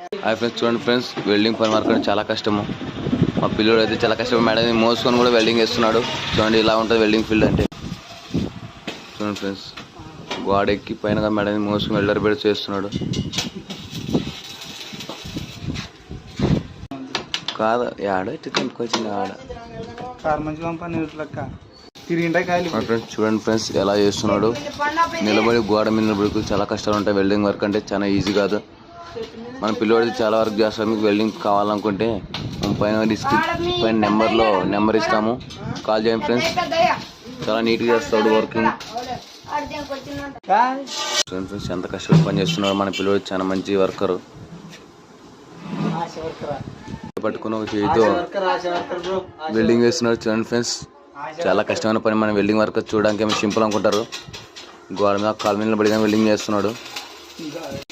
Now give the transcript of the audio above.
Hi friends, చూడండి friends, welding పని work చాలా కష్టము. మా పిల్లడు అయితే చాలా కష్టం మేడం మోసుకొని కూడా వెల్డింగ్ వేస్తున్నాడు. చూడండి ఇలా ఉంటుంది వెల్డింగ్ ఫీల్డ్ అంటే. చూడండి ఫ్రెండ్స్, గోడ ఎక్కి పైన మేడం మోసుకొని వెల్డర్ బెడ్ చేస్తున్నాడు. కాదు ఆడ వచ్చింది ఆడ ఫ్రెండ్స్. చూడండి ఫ్రెండ్స్ ఎలా చేస్తున్నాడు. నిలబడి గోడ మీద నిలబడి చాలా కష్టాలు ఉంటాయి. వెల్డింగ్ వర్క్ అంటే చాలా ఈజీ కాదు. మన పిల్లవాడికి చాలా వర్క్ చేస్తాం. మీకు వెల్డింగ్ కావాలనుకుంటే పైన పైన నెంబర్ ఇస్తాము, కాల్ చేయండి ఫ్రెండ్స్. చాలా నీట్గా చేస్తాడు వర్కింగ్. ఫ్రెండ్స్ ఎంత కష్టపడి పని చేస్తున్నాడు మన పిల్లవాడు. చాలా మంచి వర్కరు. పట్టుకుని ఒక చేతితో వెల్డింగ్ వేస్తున్నాడు. చూడండి ఫ్రెండ్స్, చాలా కష్టమైన పని. మన వెల్డింగ్ వర్క్ చూడడానికి ఏమో సింపుల్ అనుకుంటారు. గోడ మీద కాలు మీద పడిగా వెల్డింగ్ చేస్తున్నాడు.